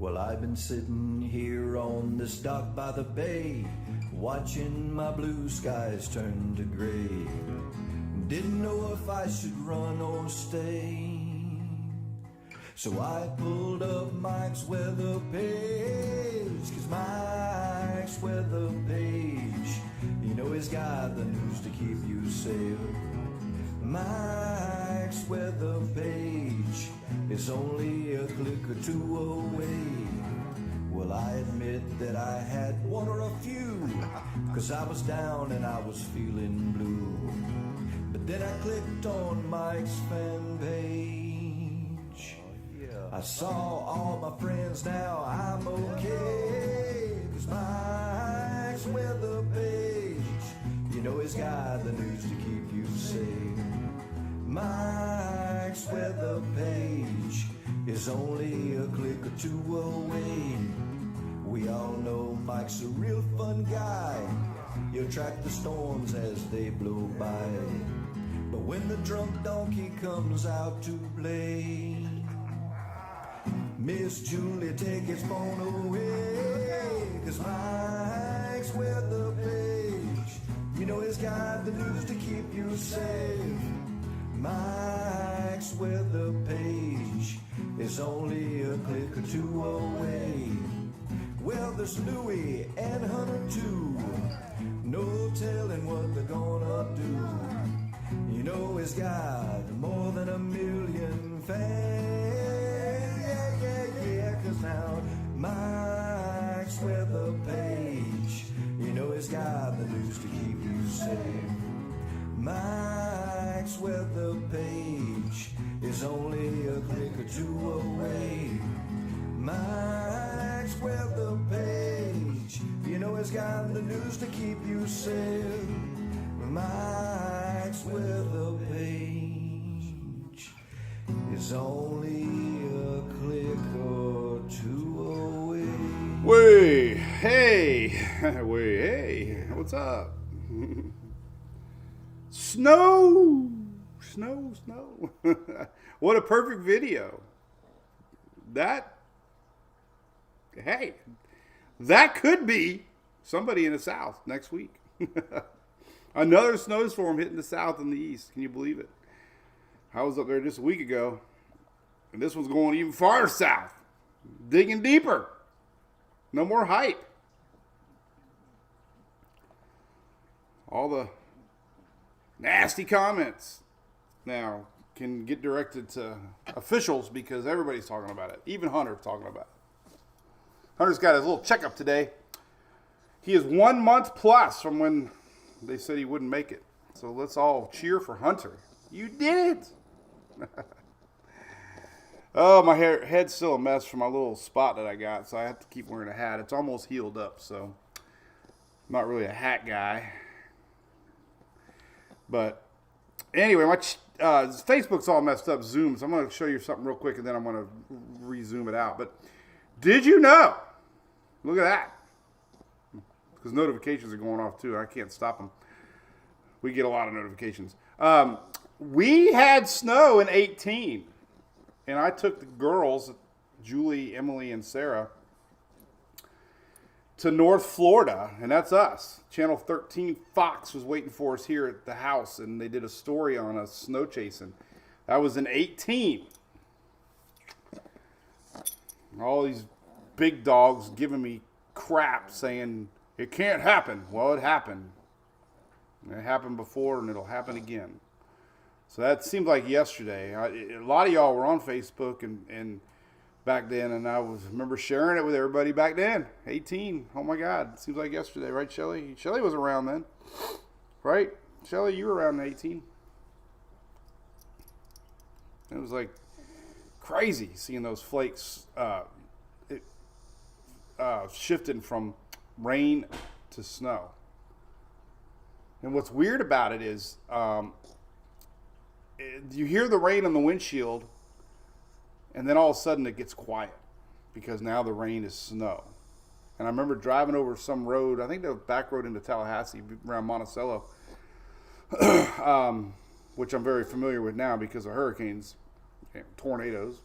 Well, I've been sitting here on this dock by the bay, watching my blue skies turn to gray. Didn't know if I should run or stay. So I pulled up Mike's weather page, 'cause Mike's weather page, you know he's got the news to keep you safe. Mike's weather page is only a click or two away. Well, I admit that I had one or a few, 'cause I was down and I was feeling blue. But then I clicked on Mike's fan page. I saw all my friends, now I'm okay. 'Cause Mike's weather page, you know he's got the news to keep you safe. Mike's weather page is only a click or two away. We all know Mike's a real fun guy. He'll track the storms as they blow by. But when the drunk donkey comes out to play, Miss Julie, take his phone away. 'Cause Mike's weather page, you know he's got the news to keep you safe. Mike's weather page is only a click or two away. Well, there's Louie and Hunter too, no telling what they're gonna do. You know he's got more than 1 million fans. Yeah, 'cause now Mike's weather page, you know he's got the news to keep you safe. Mike's weather page is only a click or two away. Mike's weather page, you know he's got the news to keep you safe. Mike's weather page is only a click or two away. Way, hey, what's up? Snow. What a perfect video. That could be somebody in the South next week. Another snowstorm hitting the South and the East. Can you believe it? I was up there just a week ago, and this one's going even farther south, digging deeper. No more hype. All the nasty comments now can get directed to officials because everybody's talking about it. Even Hunter's talking about it. Hunter's got his little checkup today. He is 1 month plus from when they said he wouldn't make it. So let's all cheer for Hunter. You did it. Oh, my head's still a mess from my little spot that I got, so I have to keep wearing a hat. It's almost healed up, so I'm not really a hat guy. But anyway, my Facebook's all messed up, Zoom, so I'm going to show you something real quick, and then I'm going to re-zoom it out. But did you know? Look at that. Because notifications are going off, too. I can't stop them. We get a lot of notifications. We had snow in 18. And I took the girls, Julie, Emily, and Sarah, to North Florida. And that's us. Channel 13 Fox was waiting for us here at the house. And they did a story on us snow chasing. That was in 18. All these big dogs giving me crap saying, it can't happen. Well, it happened. It happened before, and it'll happen again. So that seemed like yesterday. A lot of y'all were on Facebook and back then, and I remember sharing it with everybody back then. 18. Oh, my God. Seems like yesterday, right, Shelly? Shelly was around then, right? Shelly, you were around in 18. It was like crazy seeing those flakes shifting from rain to snow. And what's weird about it is you hear the rain on the windshield, and then all of a sudden it gets quiet because now the rain is snow. And I remember driving over some road, I think the back road into Tallahassee around Monticello, which I'm very familiar with now because of hurricanes, tornadoes.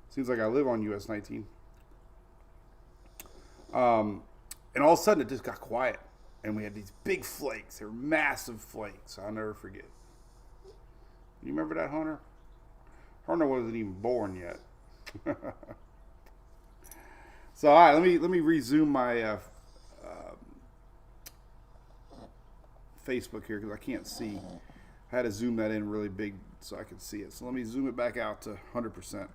Seems like I live on US 19. And all of a sudden, it just got quiet. And we had these big flakes. They were massive flakes. I'll never forget. You remember that, Hunter? Hunter wasn't even born yet. So, all right, let me resume my Facebook here because I can't see. I had to zoom that in really big so I could see it. So let me zoom it back out to 100%.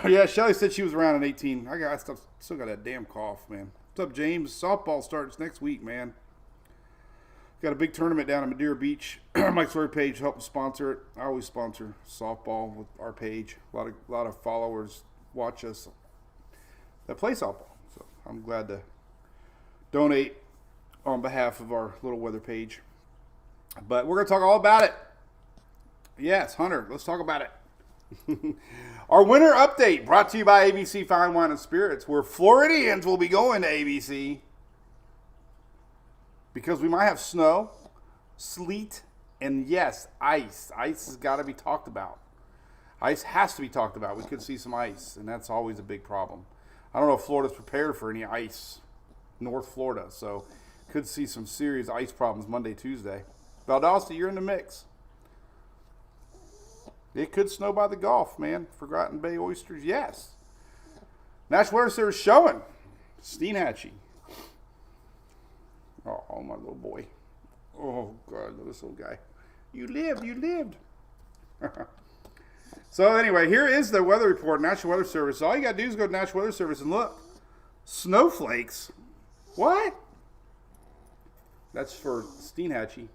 Yeah, Shelly said she was around in 18. I still got that damn cough, man. What's up, James? Softball starts next week, man. Got a big tournament down at Madeira Beach. Mike's Story page helped sponsor it. I always sponsor softball with our page. A lot of followers watch us that play softball. So I'm glad to donate on behalf of our little weather page. But we're going to talk all about it. Yes, Hunter, let's talk about it. Our winter update brought to you by ABC Fine Wine and Spirits, where Floridians will be going to ABC because we might have snow, sleet, and yes, ice. Ice has got to be talked about. Ice has to be talked about. We could see some ice, and that's always a big problem. I don't know if Florida's prepared for any ice, North Florida, so could see some serious ice problems Monday, Tuesday. Valdosta, you're in the mix. It could snow by the Gulf, man. Forgotten Bay oysters, yes. National Weather Service showing. Steenhatchee. Oh, my little boy. Oh, God, this little guy. You lived. So, anyway, here is the weather report, National Weather Service. All you got to do is go to National Weather Service and look. Snowflakes. What? That's for Steenhatchee.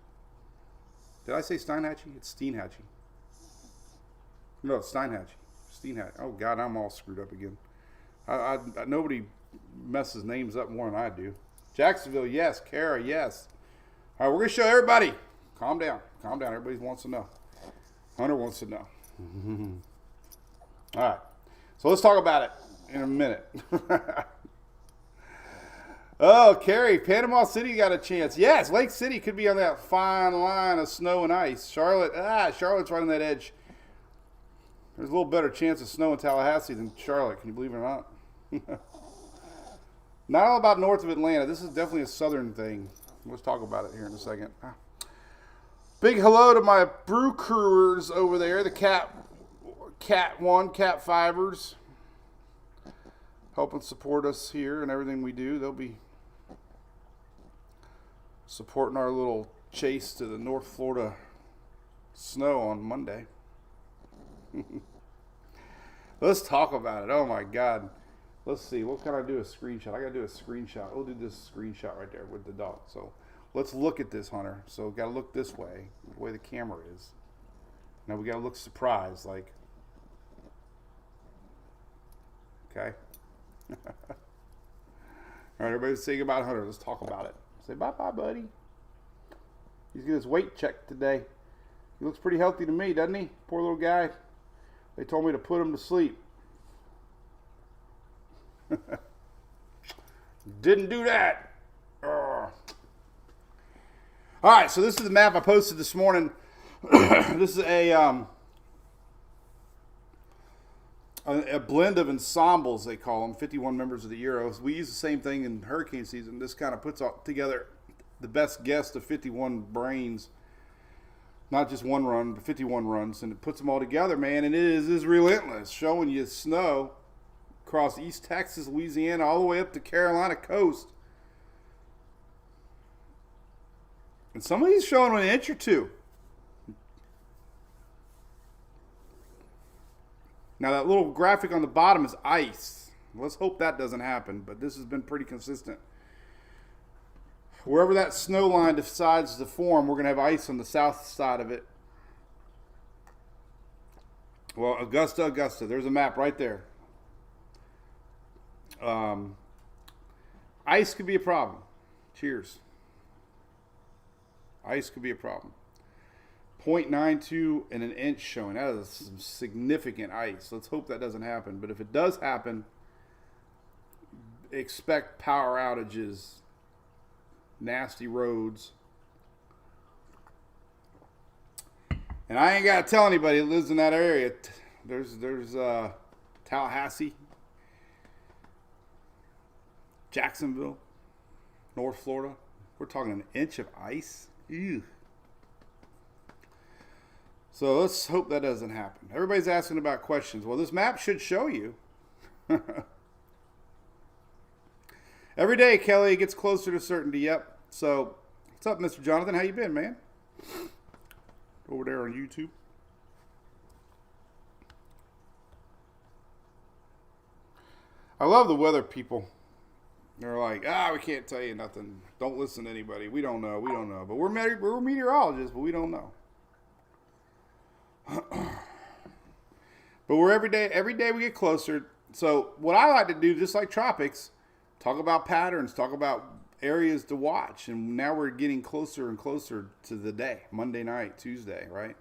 Did I say Steinhatchee? It's Steenhatchee. No, Steinhatchee. Steenhatchee. Oh, God, I'm all screwed up again. Nobody messes names up more than I do. Jacksonville, yes. Kara, yes. All right, we're going to show everybody. Calm down. Everybody wants to know. Hunter wants to know. All right. So let's talk about it in a minute. Oh, Carrie, Panama City got a chance. Yes, Lake City could be on that fine line of snow and ice. Charlotte's right on that edge. There's a little better chance of snow in Tallahassee than Charlotte. Can you believe it or not? Not all about north of Atlanta. This is definitely a southern thing. Let's talk about it here in a second. Big hello to my brew crewers over there, the Cat 1, Cat 5ers. Helping support us here and everything we do. They'll be supporting our little chase to the North Florida snow on Monday. Let's talk about it. Oh my God. Let's see. What can I do? A screenshot. I got to do a screenshot. We'll do this screenshot right there with the dog. So let's look at this, Hunter. So got to look this way, the way the camera is. Now we got to look surprised, like. Okay. All right, everybody say goodbye to Hunter. Let's talk about it. Say bye-bye, buddy. He's getting his weight checked today. He looks pretty healthy to me, doesn't he? Poor little guy. They told me to put him to sleep. Didn't do that. All right, so this is the map I posted this morning. This is a blend of ensembles, they call them, 51 members of the Euros. We use the same thing in hurricane season. This kind of puts together the best guess of 51 brains. Not just one run, but 51 runs. And it puts them all together, man. And it is relentless, showing you snow across East Texas, Louisiana, all the way up the Carolina coast. And some of these showing an inch or two. Now, that little graphic on the bottom is ice. Let's hope that doesn't happen, but this has been pretty consistent. Wherever that snow line decides to form, we're going to have ice on the south side of it. Well, Augusta. There's a map right there. Ice could be a problem. Cheers. Ice could be a problem. 0.92 and an inch showing. That is some significant ice. Let's hope that doesn't happen. But if it does happen, expect power outages, nasty roads. And I ain't got to tell anybody that lives in that area. There's Tallahassee. Jacksonville, North Florida. We're talking an inch of ice. Ew. So let's hope that doesn't happen. Everybody's asking about questions. Well, this map should show you. Every day, Kelly, it gets closer to certainty. Yep. So, what's up, Mr. Jonathan? How you been, man? Over there on YouTube. I love the weather people. They're like, we can't tell you nothing. Don't listen to anybody. We don't know. But we're meteorologists, but we don't know. But we're every day we get closer. So what I like to do, just like tropics, talk about patterns, talk about areas to watch. And now we're getting closer and closer to the day, Monday night, Tuesday, right?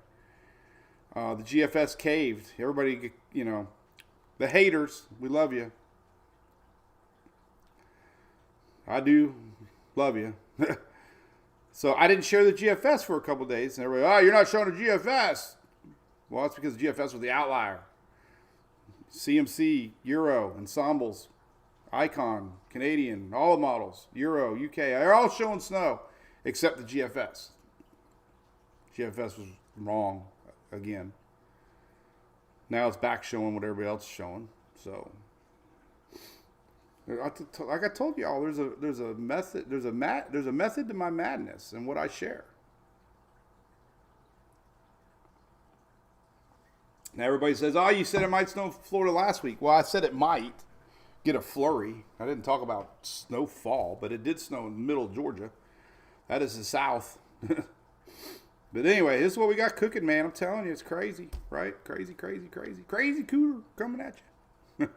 The GFS caved. Everybody, the haters, we love you. I do love you. So I didn't share the GFS for a couple days. And everybody, you're not showing the GFS. Well, that's because GFS was the outlier. CMC, Euro, Ensembles, Icon, Canadian, all the models, Euro, UK, they're all showing snow except the GFS. GFS was wrong again. Now it's back showing what everybody else is showing. So, like I told y'all, there's a method to my madness and what I share. Now everybody says, you said it might snow in Florida last week. Well, I said it might get a flurry. I didn't talk about snowfall, but it did snow in the middle of Georgia. That is the South. But anyway, this is what we got cooking, man. I'm telling you, it's crazy, right? Crazy, crazy, crazy. Crazy cooler coming at you.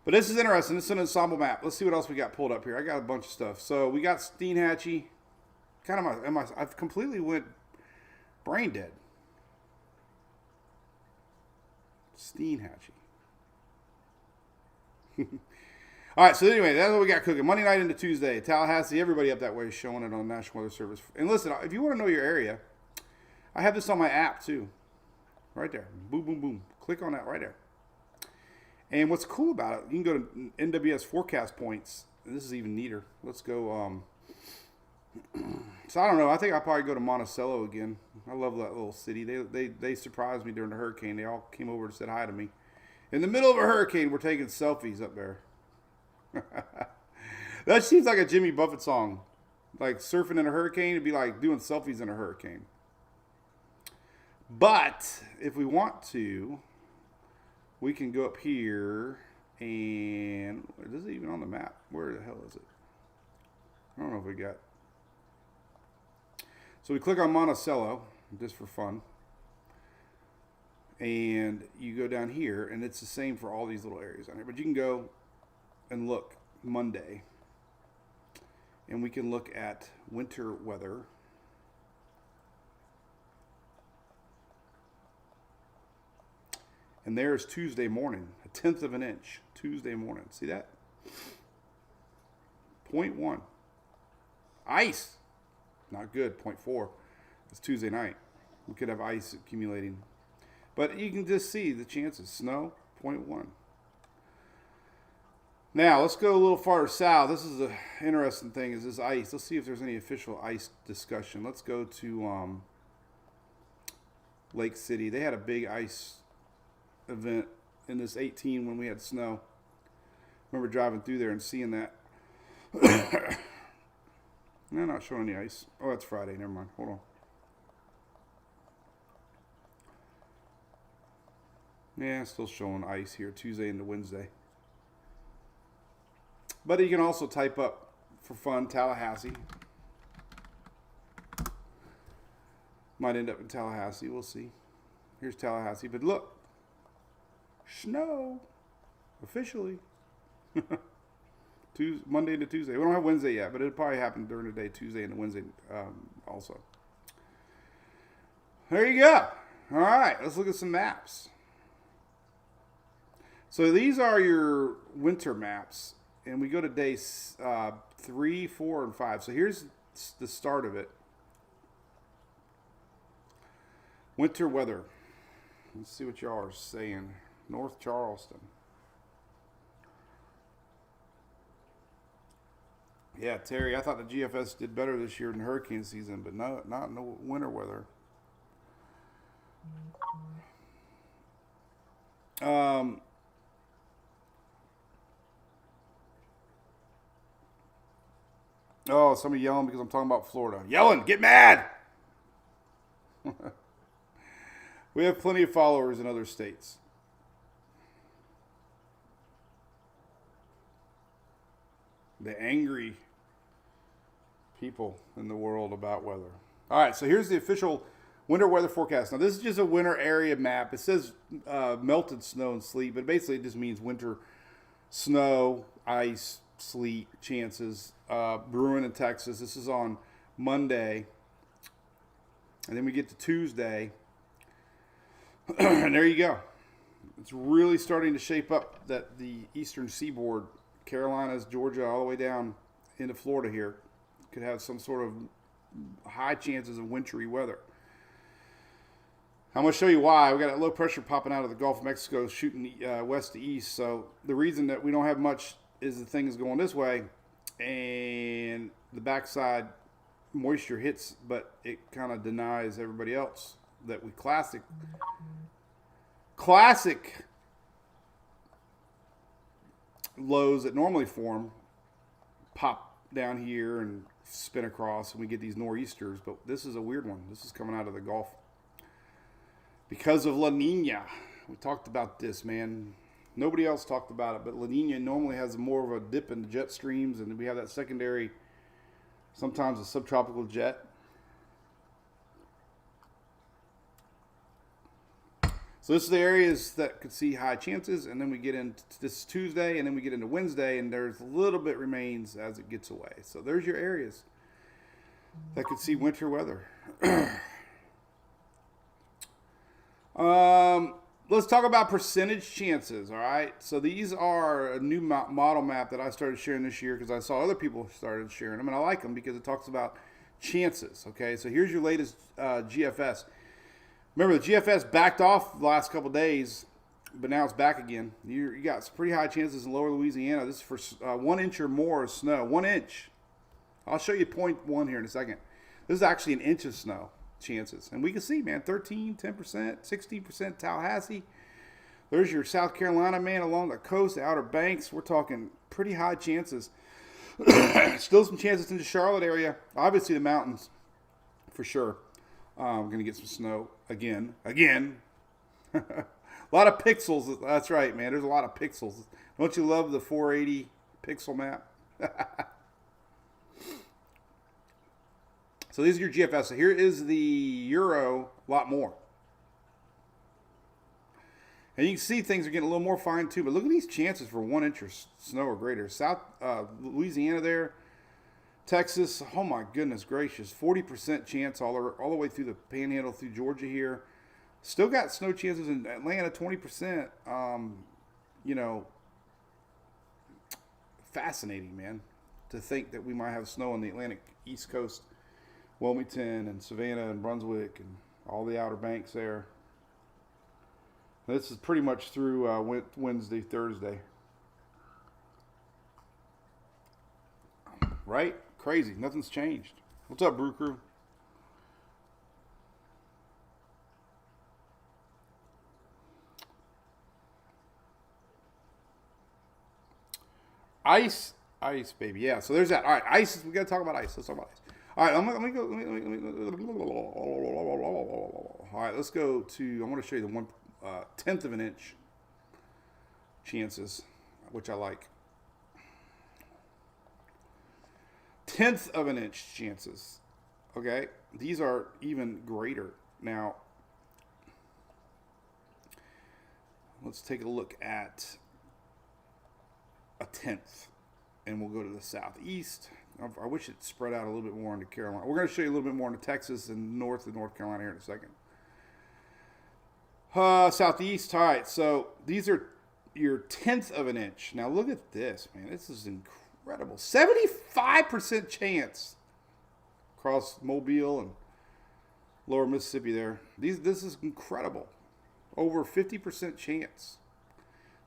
But this is interesting. This is an ensemble map. Let's see what else we got pulled up here. I got a bunch of stuff. So we got Steenhatchee. I've completely went brain dead. Steenhatchee. All right, so anyway, that's what we got cooking. Monday night into Tuesday. Tallahassee, everybody up that way is showing it on the National Weather Service. And listen, if you want to know your area, I have this on my app too. Right there. Boom, boom, boom. Click on that right there. And what's cool about it, you can go to NWS forecast points. And this is even neater. Let's go. So I don't know. I think I'll probably go to Monticello again. I love that little city. They surprised me during the hurricane. They all came over and said hi to me. In the middle of a hurricane, we're taking selfies up there. That seems like a Jimmy Buffett song. Like surfing in a hurricane, it'd be like doing selfies in a hurricane. But if we want to, we can go up here and is it even on the map? Where the hell is it? I don't know if we got. So we click on Monticello, just for fun. And you go down here, and it's the same for all these little areas on here. But you can go and look Monday. And we can look at winter weather. And there's Tuesday morning, 1/10 of an inch, Tuesday morning. See that? 0.1. Ice. Not good, 0.4. It's Tuesday night. We could have ice accumulating. But you can just see the chances. Snow, 0.1. Now, let's go a little farther south. This is an interesting thing, is this ice. Let's see if there's any official ice discussion. Let's go to Lake City. They had a big ice event in this 18 when we had snow. I remember driving through there and seeing that. They're not showing any ice. Oh, that's Friday. Never mind. Hold on. Yeah, still showing ice here Tuesday into Wednesday. But you can also type up for fun Tallahassee. Might end up in Tallahassee. We'll see. Here's Tallahassee. But look. Snow. Officially. Monday into Tuesday. We don't have Wednesday yet, but it'll probably happen during the day, Tuesday and Wednesday also. There you go. All right, let's look at some maps. So these are your winter maps, and we go to days 3, 4, and 5. So here's the start of it. Winter weather. Let's see what y'all are saying. North Charleston. Yeah, Terry, I thought the GFS did better this year in hurricane season, but no, not in the winter weather. Oh, somebody yelling because I'm talking about Florida. Yelling, get mad! We have plenty of followers in other states. The angry people in the world about weather. All right, so here's the official winter weather forecast. Now, this is just a winter area map. It says melted snow and sleet, but basically it just means winter snow, ice, sleet chances brewing in Texas. This is on Monday. And then we get to Tuesday. And there you go. It's really starting to shape up that the eastern seaboard, Carolinas, Georgia, all the way down into Florida here, could have some sort of high chances of wintry weather. I'm going to show you why. We got a low pressure popping out of the Gulf of Mexico shooting west to east. So the reason that we don't have much is the thing is going this way, and the backside moisture hits, but it kind of denies everybody else that we classic lows that normally form pop down here and spin across, and we get these nor'easters. But this is a weird one. This is coming out of the Gulf because of La Nina. We talked about this, man. Nobody else talked about it, but La Nina normally has more of a dip in the jet streams, and we have that secondary, sometimes a subtropical jet. So this is the areas that could see high chances, and then we get into this Tuesday, and then we get into Wednesday, and there's a little bit remains as it gets away. So there's your areas that could see winter weather. Let's talk about percentage chances, all right? So these are a new model map that I started sharing this year because I saw other people started sharing them, and I like them because it talks about chances, okay? So here's your latest GFS. Remember, the GFS backed off the last couple days, but now it's back again. You got some pretty high chances in lower Louisiana. This is for 1 inch or more of snow. 1 inch. I'll show you 0.1 here in a second. This is actually an inch of snow chances. And we can see, man, 13, 10%, 16% Tallahassee. There's your South Carolina, man, along the coast, the Outer Banks. We're talking pretty high chances. Still some chances in the Charlotte area. Obviously, the mountains, for sure. We're going to get some snow again. A lot of pixels. That's right, man. There's a lot of pixels. Don't you love the 480 pixel map? So these are your GFS. So here is the Euro, a lot more. And you can see things are getting a little more fine too. But look at these chances for 1 inch of snow or greater. South Louisiana there. Texas, oh my goodness gracious, 40% chance all the way through the Panhandle, through Georgia here. Still got snow chances in Atlanta, 20%. You know, fascinating, man, to think that we might have snow on the Atlantic East Coast, Wilmington and Savannah and Brunswick and all the Outer Banks there. This is pretty much through Wednesday, Thursday. Right? Crazy. Nothing's changed. What's up, Brew Crew? Ice, baby. Yeah. So there's that. All right, ice. We gotta talk about ice. Let's talk about ice. All right. Let me go. All right. Let's go to. I want to show you the 1/10 of an inch chances, which I like. 1/10 of an inch chances. Okay, these are even greater. Now, let's take a look at a 1/10, and we'll go to the southeast. I wish it spread out a little bit more into Carolina. We're going to show you a little bit more into Texas and north of North Carolina here in a second. Southeast. All right, so these are your 1/10 of an inch. Now look at this, man. This is incredible. 75% chance across Mobile and lower Mississippi there. This is incredible. Over 50% chance.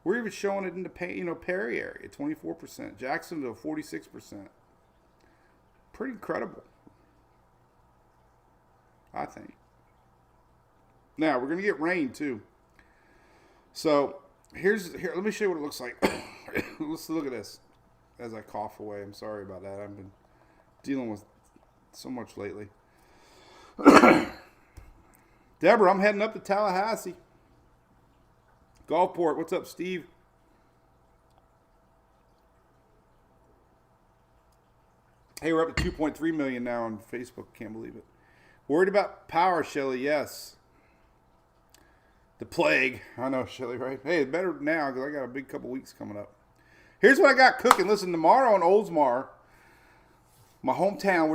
We're even showing it in the Perry area, 24%. Jacksonville, 46%. pretty incredible, I think. Now, we're going to get rain, too. So, here. Let me show you what it looks like. Let's look at this as I cough away. I'm sorry about that. I've been dealing with so much lately. Deborah, I'm heading up to Tallahassee. Gulfport, what's up, Steve? Hey, we're up to 2.3 million now on Facebook. Can't believe it. Worried about power, Shelly? Yes. The plague. I know, Shelly, right? Hey, it's better now because I got a big couple weeks coming up. Here's what I got cooking. Listen, tomorrow in Oldsmar, my hometown,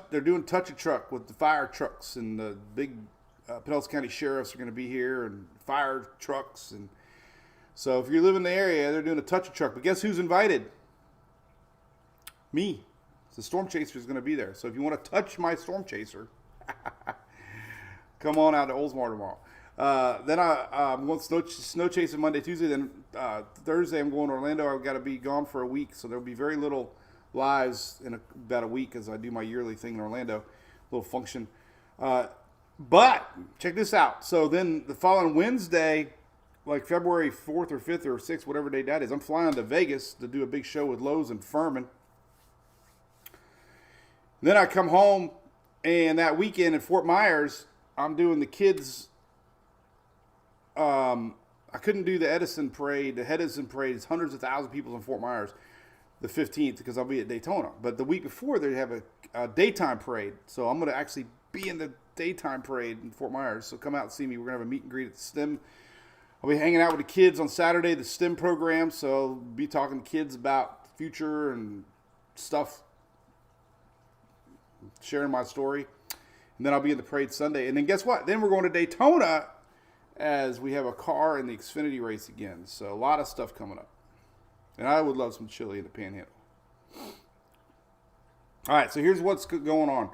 they're doing touch a truck with the fire trucks, and the big Pinellas County sheriffs are going to be here, and fire trucks. And so if you live in the area, they're doing a touch a truck. But guess who's invited? Me. The Storm Chaser is going to be there. So if you want to touch my Storm Chaser, come on out to Oldsmar tomorrow. Then I'm going snow chasing Monday, Tuesday. Then Thursday I'm going to Orlando. I've got to be gone for a week, so there'll be very little lives in about a week as I do my yearly thing in Orlando, little function. But check this out. So then the following Wednesday, like February 4th or 5th or 6th, whatever day that is, I'm flying to Vegas to do a big show with Lowe's and Furman. Then I come home, and that weekend in Fort Myers, I'm doing the kids. I couldn't do the Edison Parade. The Edison Parade is hundreds of thousands of people in Fort Myers, the 15th, because I'll be at Daytona. But the week before, they have a daytime parade. So I'm going to actually be in the daytime parade in Fort Myers. So come out and see me. We're going to have a meet and greet at the STEM. I'll be hanging out with the kids on Saturday, the STEM program. So I'll be talking to kids about the future and stuff, sharing my story. And then I'll be in the parade Sunday. And then guess what? Then we're going to Daytona as we have a car in the Xfinity race again. So a lot of stuff coming up. And I would love some chili in the Panhandle. All right, so here's what's going on.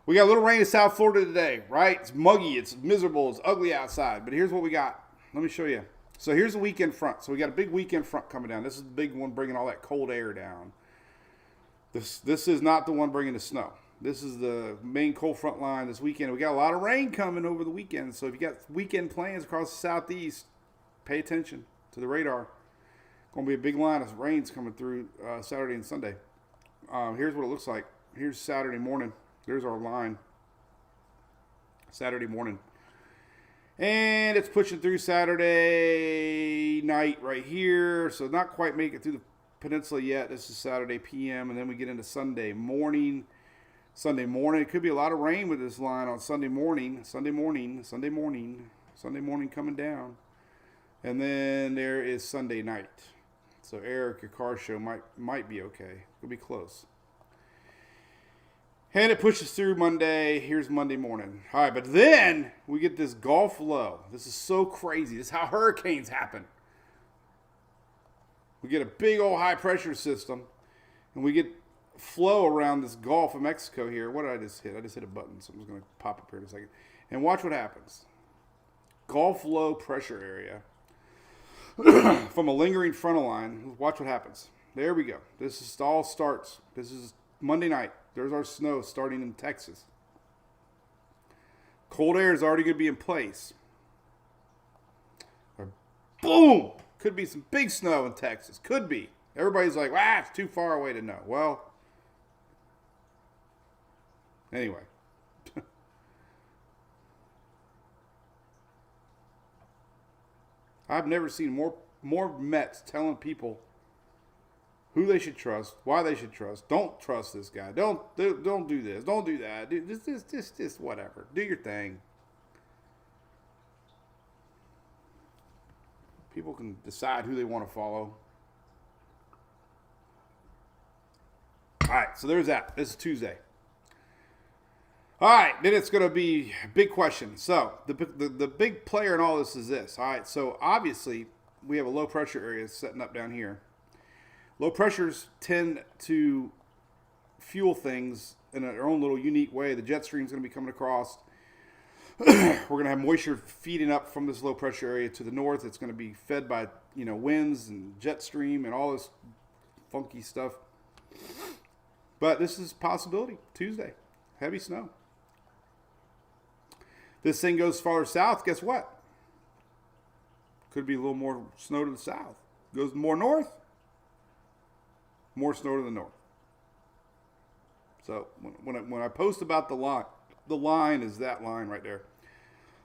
We got a little rain in South Florida today, right? It's muggy, it's miserable, it's ugly outside. But here's what we got. Let me show you. So here's the weekend front. So we got a big weekend front coming down. This is the big one bringing all that cold air down. This is not the one bringing the snow. This is the main cold front line this weekend. We got a lot of rain coming over the weekend. So if you got weekend plans across the southeast, pay attention to the radar. Going to be a big line of rains coming through Saturday and Sunday. Here's what it looks like. Here's Saturday morning. There's our line. Saturday morning. And it's pushing through Saturday night right here. So not quite make it through the peninsula yet. This is Saturday p.m. And then we get into Sunday morning. Sunday morning. It could be a lot of rain with this line on Sunday morning. Sunday morning coming down. And then there is Sunday night. So Eric, your car show might be okay. It'll be close. And it pushes through Monday. Here's Monday morning. All right, but then we get this Gulf low. This is so crazy. This is how hurricanes happen. We get a big old high pressure system, and we get flow around this Gulf of Mexico here. What did I just hit? I just hit a button. Something's going to pop up here in a second. And watch what happens. Gulf low pressure area from a lingering frontal line. Watch what happens. There we go. This is all starts. This is Monday night. There's our snow starting in Texas. Cold air is already going to be in place. Boom! Could be some big snow in Texas. Could be. Everybody's like, it's too far away to know. Well, anyway. I've never seen more Mets telling people who they should trust, why they should trust. Don't trust this guy. Don't do this. Don't do that. Do this, whatever. Do your thing. People can decide who they want to follow. All right, so there's that. This is Tuesday. All right, then it's going to be a big question. So the big player in all this is this. All right, so obviously we have a low pressure area setting up down here. Low pressures tend to fuel things in their own little unique way. The jet stream is going to be coming across. We're going to have moisture feeding up from this low pressure area to the north. It's going to be fed by winds and jet stream and all this funky stuff. But this is a possibility. Tuesday, heavy snow. This thing goes farther south. Guess what? Could be a little more snow to the south. Goes more north. More snow to the north. So when I post about the line is that line right there.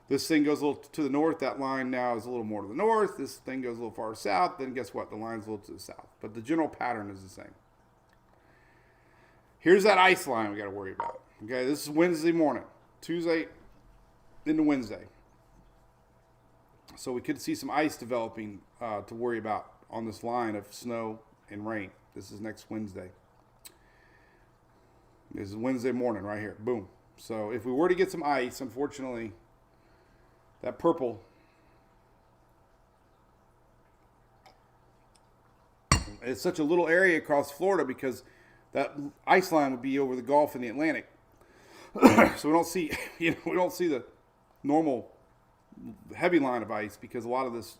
This thing goes a little to the north. That line now is a little more to the north. This thing goes a little farther south. Then guess what? The line's a little to the south. But the general pattern is the same. Here's that ice line we got to worry about. Okay, this is Wednesday morning. Tuesday into Wednesday. So we could see some ice developing to worry about on this line of snow and rain. This is next Wednesday. This is Wednesday morning right here. Boom. So if we were to get some ice, unfortunately, that purple, it's such a little area across Florida because that ice line would be over the Gulf and the Atlantic. So we don't see, we don't see the normal heavy line of ice because a lot of this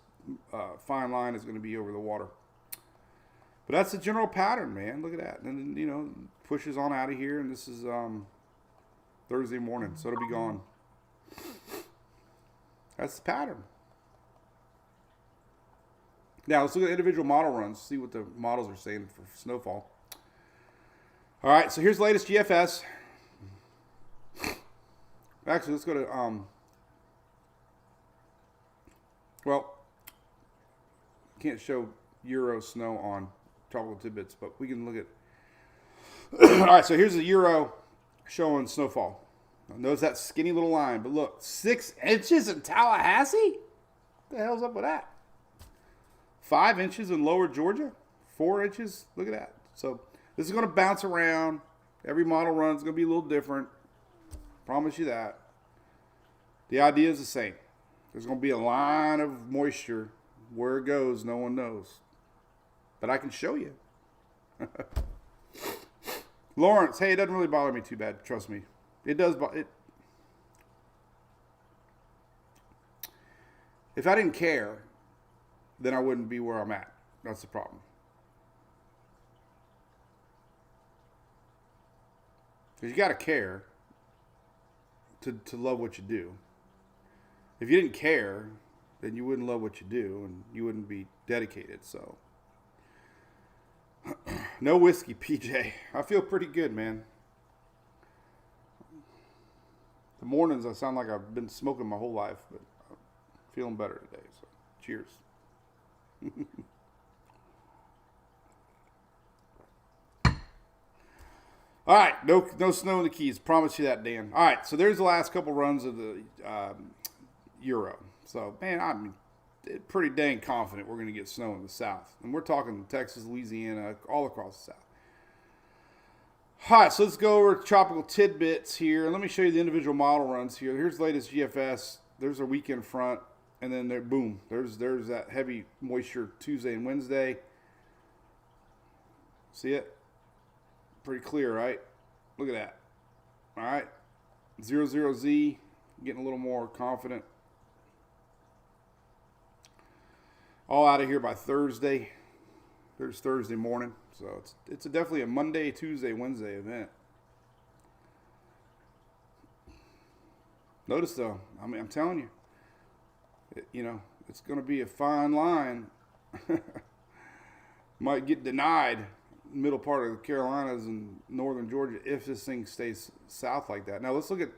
fine line is going to be over the water. But that's the general pattern, man. Look at that. And then, pushes on out of here, and this is Thursday morning, so it'll be gone. That's the pattern. Now, let's look at individual model runs, see what the models are saying for snowfall. All right, so here's the latest GFS. Actually, let's go to, can't show Euro snow on Tropical Tidbits, but we can look at. All right, so here's the Euro showing snowfall. Now, notice that skinny little line, but look, 6 inches in Tallahassee? What the hell's up with that? 5 inches in lower Georgia? 4 inches? Look at that. So this is going to bounce around. Every model run is going to be a little different. Promise you that. The idea is the same. There's going to be a line of moisture. Where it goes, no one knows. But I can show you. Lawrence, hey, it doesn't really bother me too bad. Trust me. It does. If I didn't care, then I wouldn't be where I'm at. That's the problem. Because you got to care to love what you do. If you didn't care, then you wouldn't love what you do and you wouldn't be dedicated. So, no whiskey, PJ. I feel pretty good, man. The mornings I sound like I've been smoking my whole life, but I'm feeling better today. So, cheers. All right, no snow in the Keys. Promise you that, Dan. All right, so there's the last couple runs of the Euro. So, man, I'm pretty dang confident we're going to get snow in the South. And we're talking Texas, Louisiana, all across the South. All right, so let's go over Tropical Tidbits here. And let me show you the individual model runs here. Here's the latest GFS. There's our weekend front. And then there, boom, there's that heavy moisture Tuesday and Wednesday. See it? Pretty clear, right? Look at that. All right. 00Z, getting a little more confident. All out of here by Thursday. There's Thursday morning. So it's definitely a Monday, Tuesday, Wednesday event. Notice though, I mean, I'm telling you, it's going to be a fine line. Might get denied middle part of the Carolinas and northern Georgia if this thing stays south like that. Now let's look at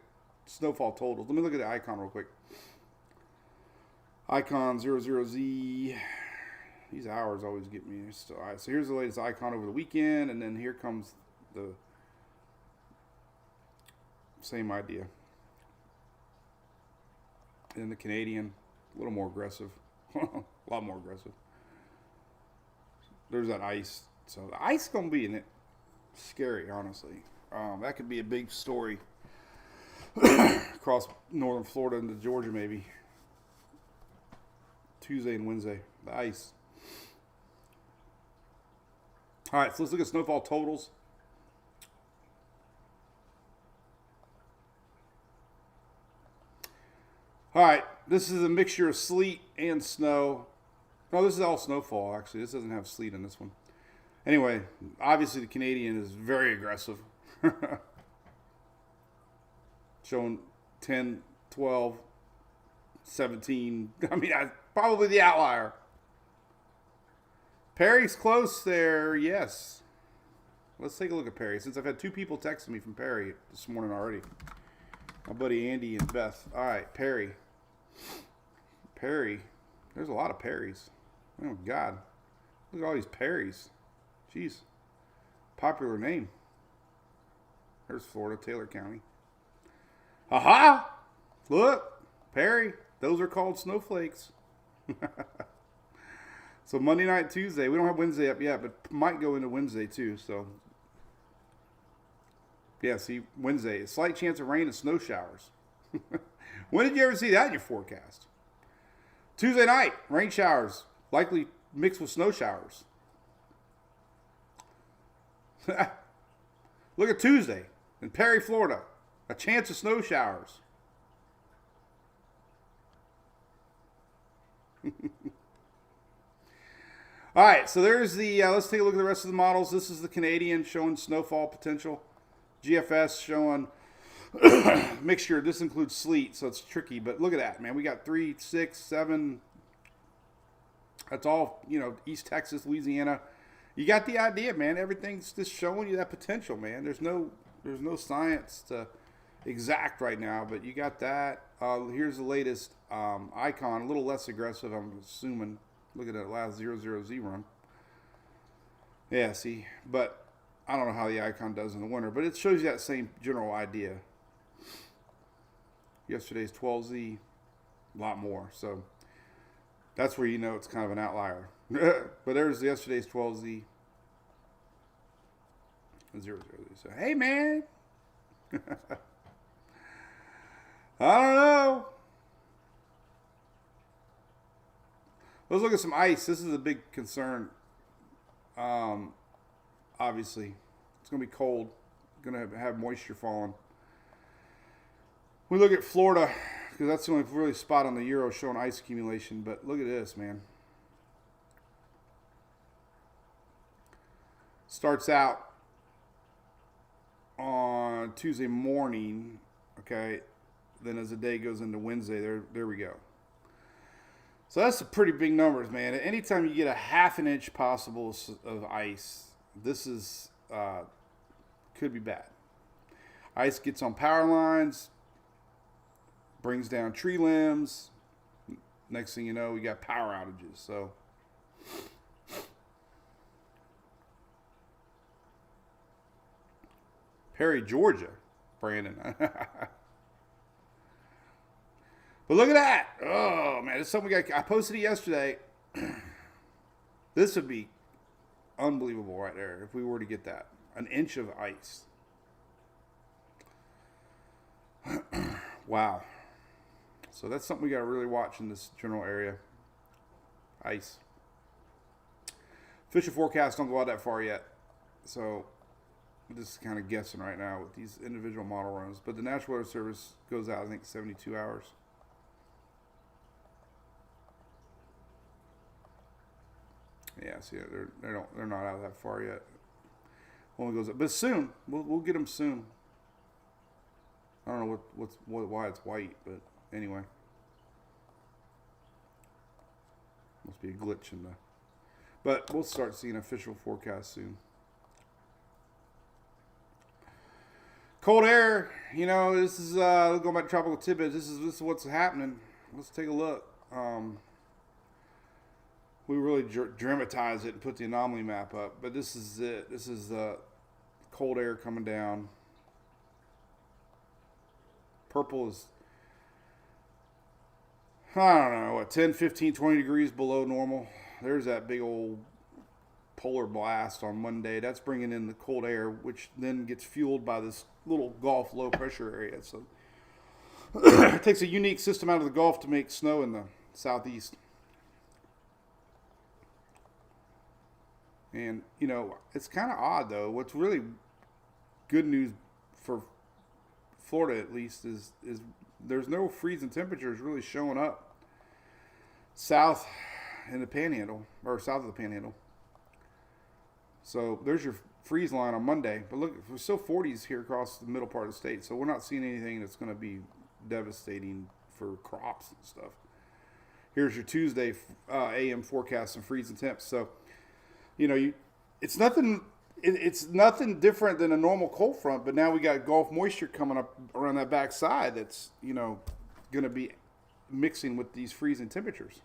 snowfall totals. Let me look at the icon real quick. Icon 00Z. These hours always get me. All right, so here's the latest icon over the weekend, and then here comes the same idea. And the Canadian, a little more aggressive. A lot more aggressive. There's that ice. So the ice is going to be in it. Scary, honestly. That could be a big story across northern Florida into Georgia, maybe. Tuesday and Wednesday. The ice. All right, so let's look at snowfall totals. All right, this is a mixture of sleet and snow. No, this is all snowfall, actually. This doesn't have sleet in this one. Anyway, obviously the Canadian is very aggressive. Showing 10, 12, 17. I mean, probably the outlier. Perry's close there, yes. Let's take a look at Perry, since I've had 2 people texting me from Perry this morning already. My buddy Andy and Beth. All right, Perry. Perry. There's a lot of Perrys. Oh, God. Look at all these Perrys. Jeez. Popular name. There's Florida, Taylor County. Aha! Look, Perry. Those are called snowflakes. So Monday night, Tuesday. We don't have Wednesday up yet, but might go into Wednesday too. So yeah, see, Wednesday. A slight chance of rain and snow showers. When did you ever see that in your forecast? Tuesday night, rain showers, likely mixed with snow showers. Look at Tuesday in Perry, Florida. A chance of snow showers. All right, so there's the, let's take a look at the rest of the models. This is the Canadian showing snowfall potential. GFS showing mixture. This includes sleet, so it's tricky. But look at that, man. We got 3, 6, 7. That's all, East Texas, Louisiana. You got the idea, man. Everything's just showing you that potential, man. There's no science to exact right now, but you got that. Here's the latest icon, a little less aggressive, I'm assuming. Look at that last 0-0-Z run. Yeah, see, but I don't know how the icon does in the winter, but it shows you that same general idea. Yesterday's 12Z, a lot more. So that's where you know it's kind of an outlier. But there's yesterday's 12Z. 0-0-Z. So, hey, man. I don't know. Let's look at some ice. This is a big concern. Obviously, it's going to be cold. Going to have moisture falling. We look at Florida because that's the only really spot on the Euro showing ice accumulation. But look at this, man. Starts out on Tuesday morning. Okay, then as the day goes into Wednesday, there we go. So that's some pretty big numbers, man. Anytime you get a ½ inch possible of ice, this is could be bad. Ice gets on power lines, brings down tree limbs. Next thing you know, we got power outages. So Perry, Georgia, Brandon. But look at that. Oh, man. It's something I posted it yesterday. This would be unbelievable right there if we were to get that. An inch of ice. Wow. So that's something we got to really watch in this general area. Ice. Official forecasts don't go out that far yet. So I'm just kind of guessing right now with these individual model runs. But the National Weather Service goes out, I think, 72 hours. Yeah, see, they're not out that far yet. Only goes up, but soon we'll get them soon. I don't know why it's white, but anyway, must be a glitch in the. But we'll start seeing official forecast soon. Cold air, this is going back to tropical tidbits. This is what's happening. Let's take a look. We really dramatize it and put the anomaly map up, but this is it. This is the cold air coming down. Purple is, I don't know, 10, 15, 20 degrees below normal. There's that big old polar blast on Monday. That's bringing in the cold air, which then gets fueled by this little Gulf low pressure area. So it takes a unique system out of the Gulf to make snow in the southeast. And, it's kind of odd, though. What's really good news for Florida, at least, is there's no freezing temperatures really showing up south in the Panhandle, or south of the Panhandle. So there's your freeze line on Monday. But look, we're still 40s here across the middle part of the state. So we're not seeing anything that's going to be devastating for crops and stuff. Here's your Tuesday AM forecast and freezing temps. So, it's nothing. It's nothing different than a normal cold front. But now we got Gulf moisture coming up around that backside. That's going to be mixing with these freezing temperatures.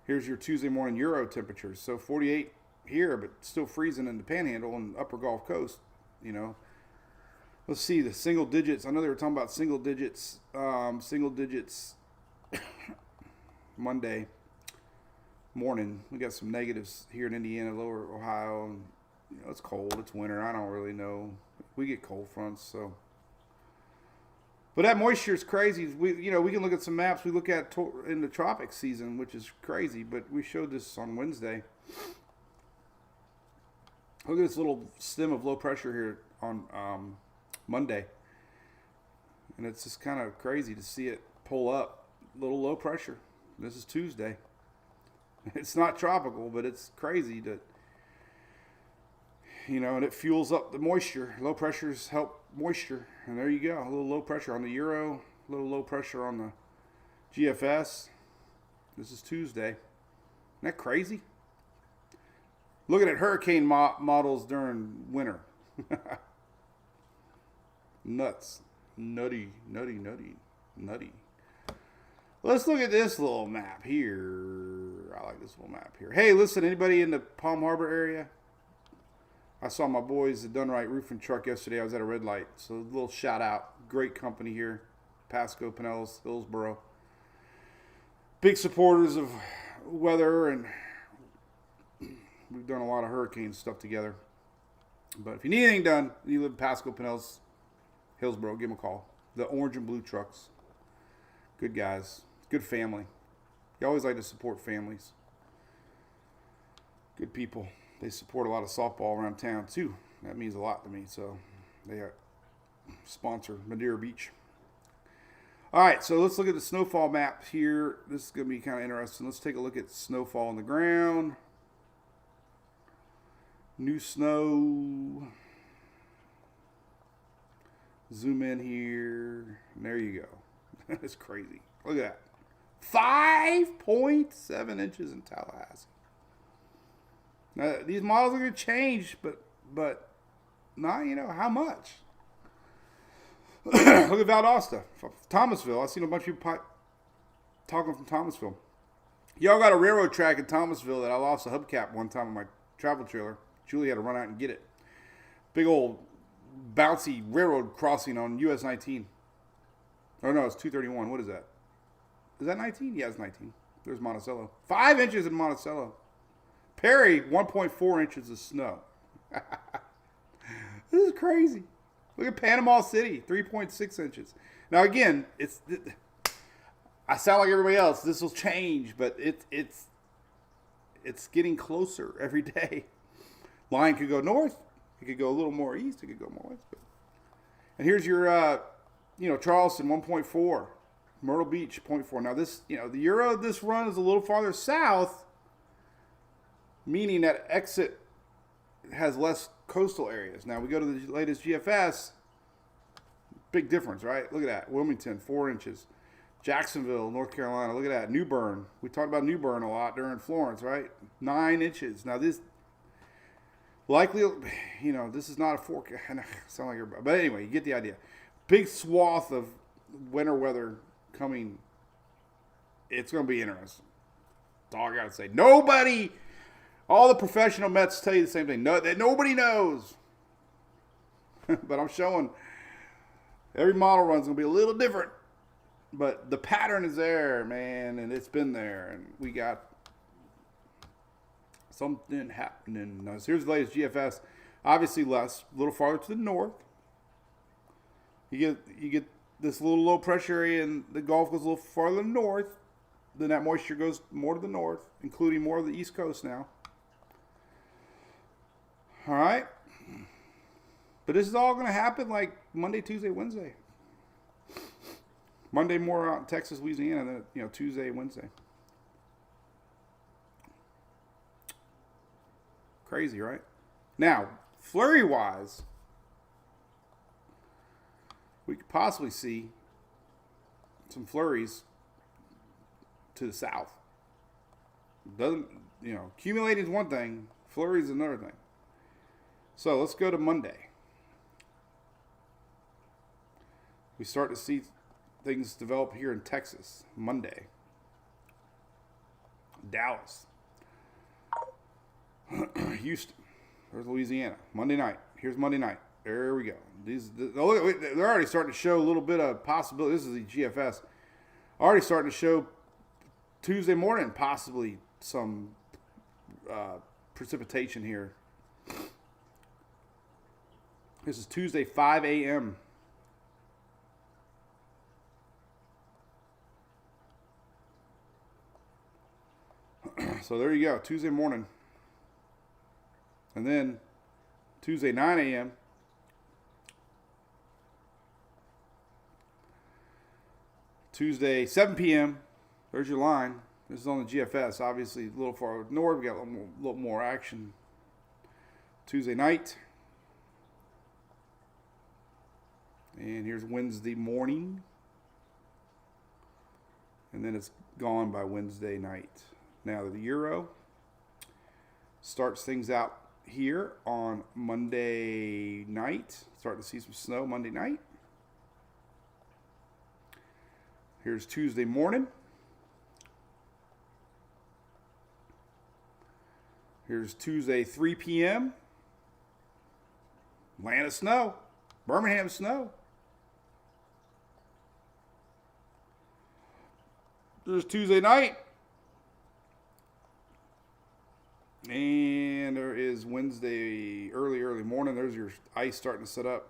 Here's your Tuesday morning Euro temperatures. So 48 here, but still freezing in the Panhandle and Upper Gulf Coast. Let's see the single digits. I know they were talking about single digits. Monday morning. We got some negatives here in Indiana, lower Ohio. And, it's cold. It's winter. I don't really know. We get cold fronts, so. But that moisture is crazy. We can look at some maps. We look at in the tropic season, which is crazy. But we showed this on Wednesday. Look at this little stem of low pressure here on Monday, and it's just kind of crazy to see it pull up. Little low pressure. This is Tuesday. It's not tropical, but it's crazy that and it fuels up the moisture. Low pressures help moisture. And there you go. A little low pressure on the Euro. A little low pressure on the GFS. This is Tuesday. Isn't that crazy? Looking at hurricane models during winter. Nuts. Nutty. Let's look at this little map here. I like this little map here. Hey, listen, anybody in the Palm Harbor area? I saw my boys at Dunright Roofing Truck yesterday. I was at a red light. So a little shout out. Great company here. Pasco, Pinellas, Hillsboro. Big supporters of weather, and we've done a lot of hurricane stuff together. But if you need anything done, you live in Pasco, Pinellas, Hillsboro, give them a call. The orange and blue trucks. Good guys. Good family. You always like to support families. Good people. They support a lot of softball around town, too. That means a lot to me. So they sponsor Madeira Beach. All right, so let's look at the snowfall map here. This is going to be kind of interesting. Let's take a look at snowfall on the ground. New snow. Zoom in here. And there you go. That's crazy. Look at that. 5.7 inches in Tallahassee. Now, these models are going to change, but not, how much? Look at Valdosta, Thomasville. I've seen a bunch of people talking from Thomasville. Y'all got a railroad track in Thomasville that I lost a hubcap one time on my travel trailer. Julie had to run out and get it. Big old bouncy railroad crossing on US 19. Oh, no, it's 231. What is that? Is that 19? Yeah, it's 19. There's Monticello. 5 inches in Monticello. Perry, 1.4 inches of snow. This is crazy. Look at Panama City, 3.6 inches. Now, again, I sound like everybody else. This will change, but it's getting closer every day. Line could go north. It could go a little more east. It could go more west. And here's your, Charleston, 1.4. Myrtle Beach, 0.4. Now, this, the Euro of this run is a little farther south, meaning that exit has less coastal areas. Now, we go to the latest GFS. Big difference, right? Look at that. Wilmington, 4 inches. Jacksonville, North Carolina. Look at that. New Bern. We talked about New Bern a lot during Florence, right? 9 inches. Now, this likely, this is not a forecast. Sound like everybody. But anyway, you get the idea. Big swath of winter weather coming. It's going to be interesting. That's all I got to say. Nobody, all the professional Mets tell you the same thing. No, that nobody knows. But I'm showing every model run is going to be a little different. But the pattern is there, man, and it's been there. And we got something happening. Now, so here's the latest GFS. Obviously less, a little farther to the north. You get this little low pressure area, and the Gulf goes a little farther north. Then that moisture goes more to the north, including more of the East Coast now. All right. But this is all going to happen like Monday, Tuesday, Wednesday. Monday more out in Texas, Louisiana, and then Tuesday, Wednesday. Crazy, right? Now, flurry-wise, we could possibly see some flurries to the south. Doesn't, accumulating is one thing, flurries is another thing. So let's go to Monday. We start to see things develop here in Texas. Monday. Dallas. Houston. There's Louisiana. Monday night. Here's Monday night. There we go. They're already starting to show a little bit of possibility. This is the GFS. Already starting to show Tuesday morning possibly some precipitation here. This is Tuesday, 5 a.m. So there you go, Tuesday morning. And then Tuesday, 9 a.m. Tuesday, 7 p.m. There's your line. This is on the GFS. Obviously, a little far north. We got a little more action. Tuesday night. And here's Wednesday morning. And then it's gone by Wednesday night. Now, the Euro starts things out here on Monday night. Starting to see some snow Monday night. Here's Tuesday morning. Here's Tuesday, 3 p.m. Atlanta snow. Birmingham snow. There's Tuesday night. And there is Wednesday early morning. There's your ice starting to set up.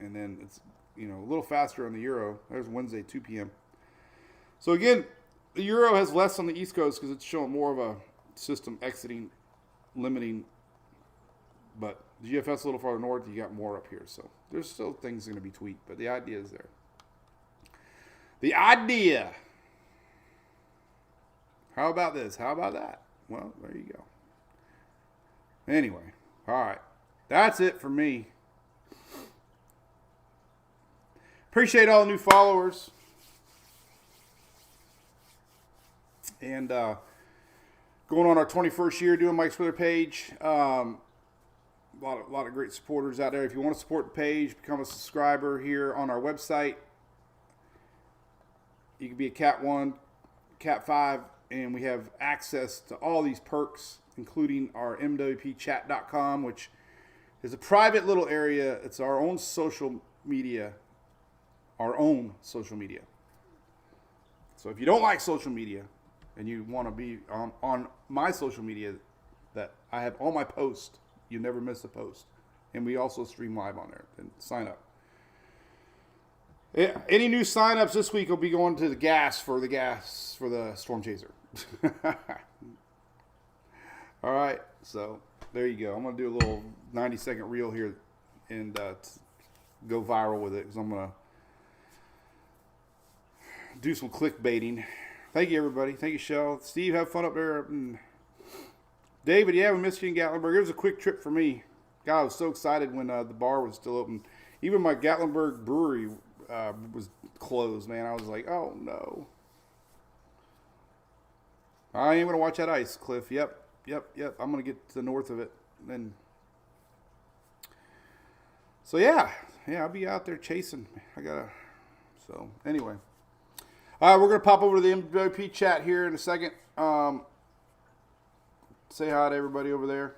And then it's, a little faster on the Euro. There's Wednesday, 2 p.m. So again, the Euro has less on the East Coast because it's showing more of a system exiting, limiting. But the GFS a little farther north, you got more up here. So there's still things going to be tweaked, but the idea is there. The idea. How about this? How about that? Well, there you go. Anyway, all right. That's it for me. Appreciate all the new followers. And going on our 21st year doing Mike's Weather page. A lot of great supporters out there. If you want to support the page, become a subscriber here on our website. You can be a Cat 1, Cat 5, and we have access to all these perks, including our mwpchat.com, which is a private little area. It's our own social media. So if you don't like social media and you want to be on my social media that I have all my posts, you never miss a post. And we also stream live on there. And sign up. Any new sign-ups this week will be going to the gas for the Storm Chaser. All right, so there you go. I'm going to do a little 90-second reel here and go viral with it because I'm going to do some clickbaiting. Thank you, everybody. Thank you, Shell. Steve, have fun up there. And David, yeah, we missed you in Gatlinburg. It was a quick trip for me. God, I was so excited when the bar was still open. Even my Gatlinburg brewery was closed, man. I was like, oh, no. I ain't going to watch that ice, Cliff. Yep. I'm going to get to the north of it. Then. So, yeah, I'll be out there chasing. So, anyway. All right, we're going to pop over to the MWP chat here in a second. Say hi to everybody over there.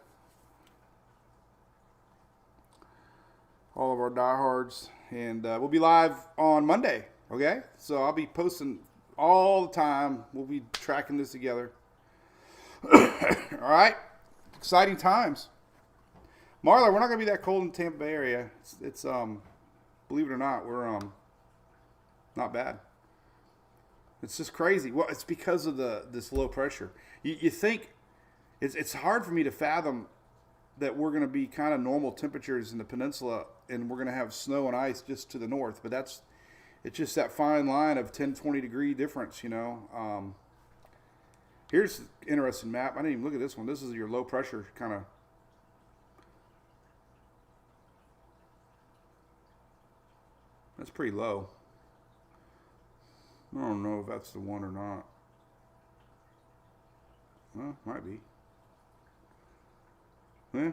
All of our diehards. And we'll be live on Monday, okay? So I'll be posting all the time. We'll be tracking this together. All right? Exciting times. Marla, we're not going to be that cold in the Tampa Bay area. It's believe it or not, we're not bad. It's just crazy. Well, it's because of this low pressure. You think it's hard for me to fathom that we're going to be kind of normal temperatures in the peninsula and we're going to have snow and ice just to the north. But it's just that fine line of 10, 20 degree difference, Here's an interesting map. I didn't even look at this one. This is your low pressure kind of. That's pretty low. I don't know if that's the one or not. Well, might be. Yeah.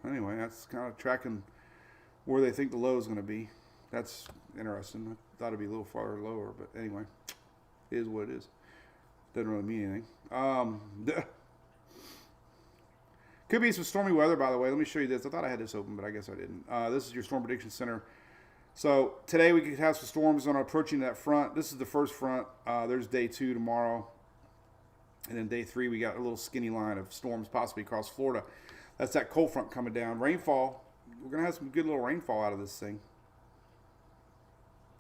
Anyway, that's kind of tracking where they think the low is going to be. That's interesting. I thought it'd be a little farther lower, but anyway, it is what it is. Doesn't really mean anything. Could be some stormy weather, by the way. Let me show you this. I thought I had this open, but I guess I didn't. This is your Storm Prediction Center. So today we could have some storms on approaching that front. This is the first front. There's day 2 tomorrow. And then day 3, we got a little skinny line of storms possibly across Florida. That's that cold front coming down. Rainfall. We're going to have some good little rainfall out of this thing.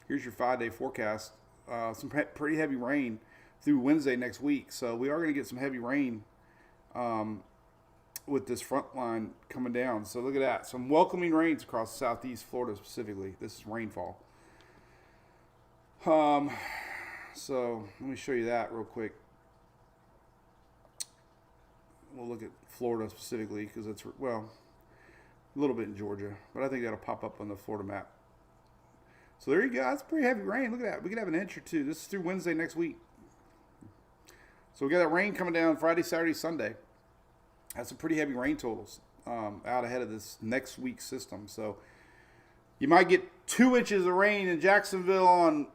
Here's your 5-day forecast. Some pretty heavy rain through Wednesday next week. So we are going to get some heavy rain with this front line coming down. So look at that. Some welcoming rains across southeast Florida specifically. This is rainfall. So let me show you that real quick. We'll look at Florida specifically because it's, well, a little bit in Georgia. But I think that'll pop up on the Florida map. So there you go. That's pretty heavy rain. Look at that. We could have an inch or two. This is through Wednesday next week. So we got that rain coming down Friday, Saturday, Sunday. That's some pretty heavy rain totals out ahead of this next week's system. So you might get 2 inches of rain in Jacksonville on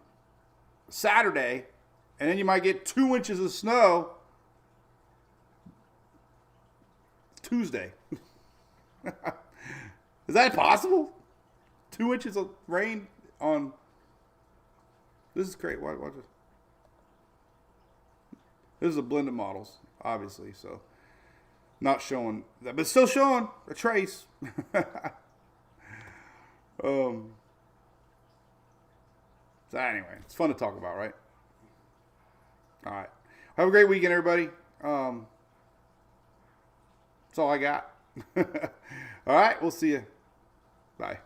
Saturday, and then you might get 2 inches of snow Tuesday. Is that possible? 2 inches of rain on. This is great. Watch this. This is a blended models, obviously, so not showing that, but still showing a trace. So anyway, it's fun to talk about, right? All right. Have a great weekend, everybody. That's all I got. All right, we'll see you. Bye.